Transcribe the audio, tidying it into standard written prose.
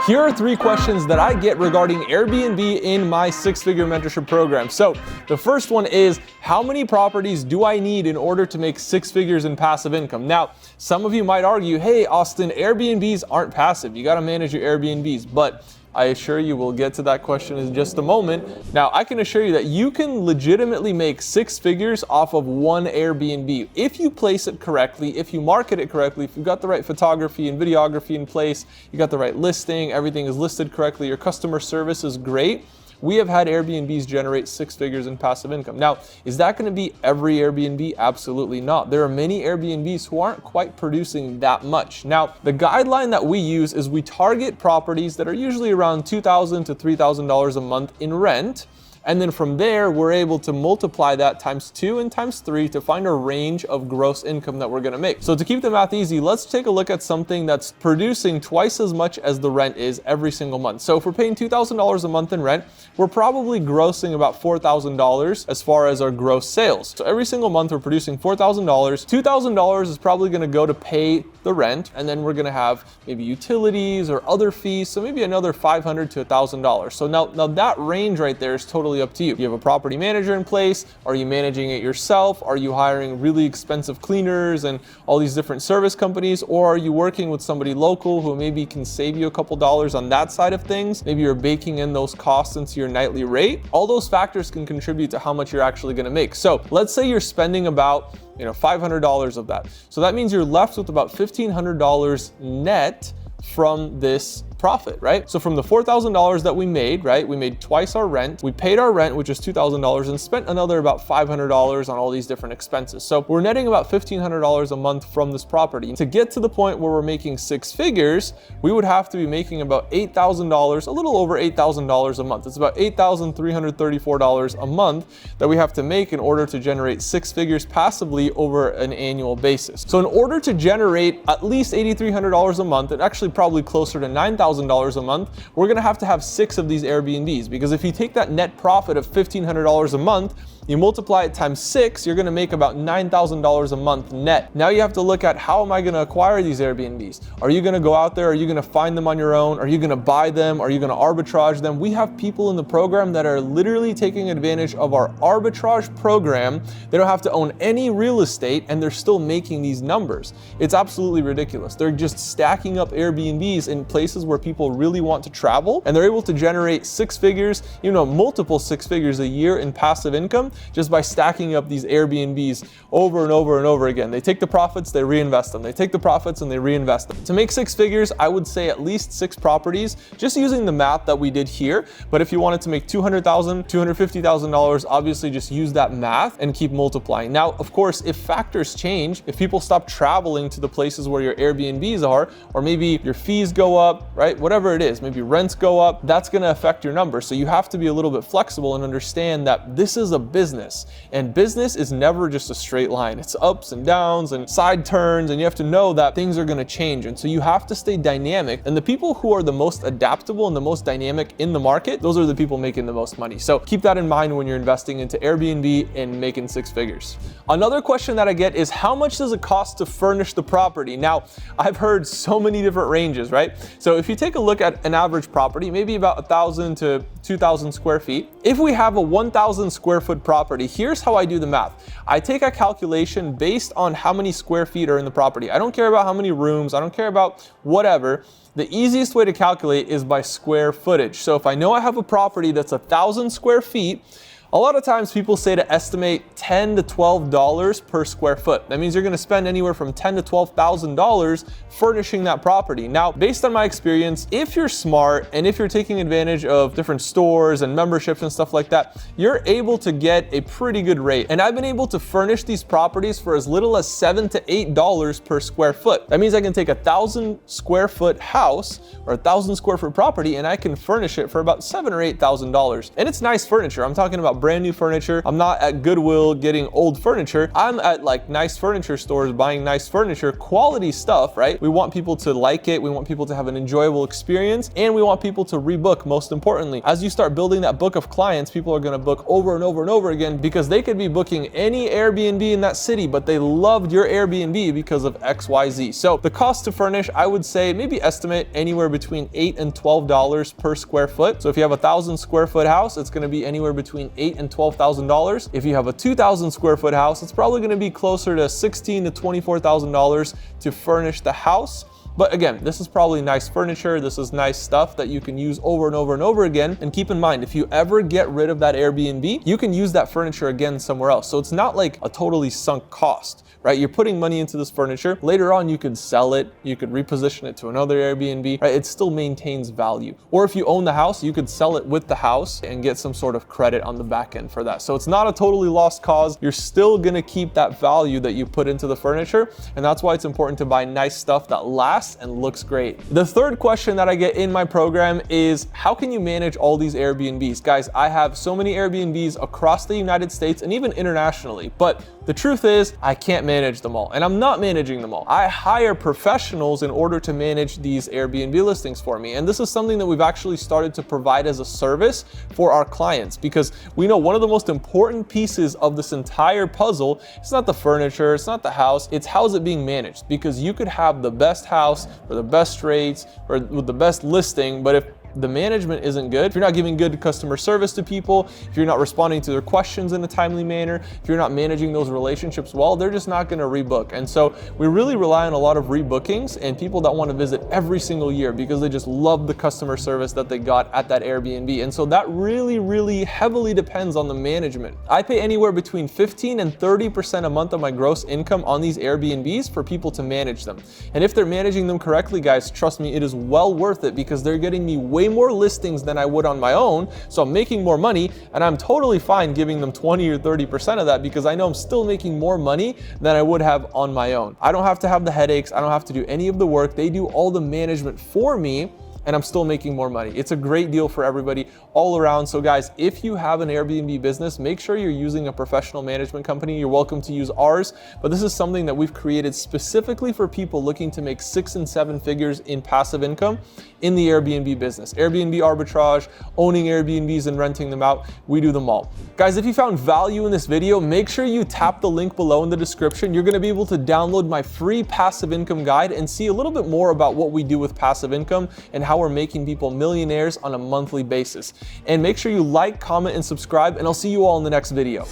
Here are 3 questions that I get regarding Airbnb in my 6-figure mentorship program. So the first one is, how many properties do I need in order to make 6 figures in passive income? Now, some of you might argue, hey, Austin, Airbnbs aren't passive. You got to manage your Airbnbs, but I assure you we'll get to that question in just a moment. Now, I can assure you that you can legitimately make 6 figures off of one Airbnb if you place it correctly, if you market it correctly, if you've got the right photography and videography in place, you got the right listing, everything is listed correctly, your customer service is great. We have had Airbnbs generate 6 figures in passive income. Now, is that going to be every Airbnb? Absolutely not. There are many Airbnbs who aren't quite producing that much. Now, the guideline that we use is we target properties that are usually around $2,000 to $3,000 a month in rent. And then from there, we're able to multiply that times 2 and times 3 to find a range of gross income that we're gonna make. So to keep the math easy, let's take a look at something that's producing twice as much as the rent is every single month. So if we're paying $2,000 a month in rent, we're probably grossing about $4,000 as far as our gross sales. So every single month we're producing $4,000. $2,000 is probably gonna go to pay the rent, and then we're gonna have maybe utilities or other fees, so maybe another $500 to $1,000. So now that range right there is totally up to you. Do you have a property manager in place? Are you managing it yourself? Are you hiring really expensive cleaners and all these different service companies? Or are you working with somebody local who maybe can save you a couple dollars on that side of things? Maybe you're baking in those costs into your nightly rate. All those factors can contribute to how much you're actually gonna make. So let's say you're spending about $500 of that. So that means you're left with about $1,500 net from this profit, right? So from the $4,000 that we made, right? We made twice our rent. We paid our rent, which is $2,000, and spent another about $500 on all these different expenses. So we're netting about $1,500 a month from this property. To get to the point where we're making 6 figures, we would have to be making about $8,000, a little over $8,000 a month. It's about $8,334 a month that we have to make in order to generate 6 figures passively over an annual basis. So in order to generate at least $8,300 a month, and actually probably closer to $9,000 a month, we're gonna have to have 6 of these Airbnbs, because if you take that net profit of $1,500 a month, you multiply it times 6, you're gonna make about $9,000 a month net. Now you have to look at, how am I gonna acquire these Airbnbs? Are you gonna go out there? Are you gonna find them on your own? Are you gonna buy them? Are you gonna arbitrage them? We have people in the program that are literally taking advantage of our arbitrage program. They don't have to own any real estate, and they're still making these numbers. It's absolutely ridiculous. They're just stacking up Airbnbs in places where people really want to travel, and they're able to generate 6 figures, multiple 6 figures a year in passive income, just by stacking up these Airbnbs over and over and over again. They take the profits, they reinvest them. They take the profits and they reinvest them. To make 6 figures, I would say at least 6 properties, just using the math that we did here. But if you wanted to make $200,000, $250,000, obviously just use that math and keep multiplying. Now, of course, if factors change, if people stop traveling to the places where your Airbnbs are, or maybe your fees go up, right? Whatever it is, maybe rents go up, that's gonna affect your numbers. So you have to be a little bit flexible and understand that this is a business. And business is never just a straight line. It's ups and downs and side turns, and you have to know that things are gonna change. And so you have to stay dynamic. And the people who are the most adaptable and the most dynamic in the market, those are the people making the most money. So keep that in mind when you're investing into Airbnb and making 6 figures. Another question that I get is, how much does it cost to furnish the property? Now, I've heard so many different ranges, right? So if you take a look at an average property, maybe about 1,000 to 2,000 square feet. If we have a 1,000 square foot property, here's how I do the math. I take a calculation based on how many square feet are in the property. I don't care about how many rooms, I don't care about whatever. The easiest way to calculate is by square footage. So if I know I have a property that's 1,000 square feet, a lot of times people say to estimate $10 to $12 per square foot. That means you're gonna spend anywhere from $10,000 to $12,000 furnishing that property. Now, based on my experience, if you're smart and if you're taking advantage of different stores and memberships and stuff like that, you're able to get a pretty good rate. And I've been able to furnish these properties for as little as $7 to $8 per square foot. That means I can take 1,000 square foot house or 1,000 square foot property, and I can furnish it for about $7,000 or $8,000. And it's nice furniture. I'm talking about want brand new furniture. I'm not at Goodwill getting old furniture. I'm at like nice furniture stores buying nice furniture, quality stuff, right? We want people to like it. We want people to have an enjoyable experience, and we want people to rebook, most importantly. As you start building that book of clients, people are going to book over and over and over again because they could be booking any Airbnb in that city, but they loved your Airbnb because of XYZ. So the cost to furnish, I would say maybe estimate anywhere between $8 and $12 per square foot. So if you have a 1,000 square foot house, it's going to be anywhere between $8,000 and $12,000. If you have a 2,000 square foot house, it's probably going to be closer to $16,000 to $24,000 to furnish the house. But again, this is probably nice furniture. This is nice stuff that you can use over and over and over again. And keep in mind, if you ever get rid of that Airbnb, you can use that furniture again somewhere else. So it's not like a totally sunk cost, right? You're putting money into this furniture. Later on, you could sell it. You could reposition it to another Airbnb, right? It still maintains value. Or if you own the house, you could sell it with the house and get some sort of credit on the back end for that. So it's not a totally lost cause. You're still gonna keep that value that you put into the furniture. And that's why it's important to buy nice stuff that lasts and looks great. The third question that I get in my program is, how can you manage all these Airbnbs? Guys, I have so many Airbnbs across the United States and even internationally, but the truth is I can't manage them all, and I'm not managing them all. I hire professionals in order to manage these Airbnb listings for me. And this is something that we've actually started to provide as a service for our clients, because we know one of the most important pieces of this entire puzzle, it's not the furniture, it's not the house, it's how is it being managed. Because you could have the best house or the best rates or with the best listing, but if the management isn't good, if you're not giving good customer service to people, if you're not responding to their questions in a timely manner, if you're not managing those relationships well, they're just not going to rebook. And so we really rely on a lot of rebookings and people that want to visit every single year because they just love the customer service that they got at that Airbnb. And so that really heavily depends on the management. I pay anywhere between 15 and 30% a month of my gross income on these Airbnbs for people to manage them. And if they're managing them correctly, guys, trust me, it is well worth it because they're getting me way more listings than I would on my own. So I'm making more money, and I'm totally fine giving them 20 or 30% of that because I know I'm still making more money than I would have on my own. I don't have to have the headaches. I don't have to do any of the work. They do all the management for me, and I'm still making more money. It's a great deal for everybody all around. So guys, if you have an Airbnb business, make sure you're using a professional management company. You're welcome to use ours, but this is something that we've created specifically for people looking to make 6 and 7 figures in passive income in the Airbnb business. Airbnb arbitrage, owning Airbnbs and renting them out, we do them all. Guys, if you found value in this video, make sure you tap the link below in the description. You're gonna be able to download my free passive income guide and see a little bit more about what we do with passive income and how we're making people millionaires on a monthly basis. And make sure you like, comment, and subscribe, and I'll see you all in the next video.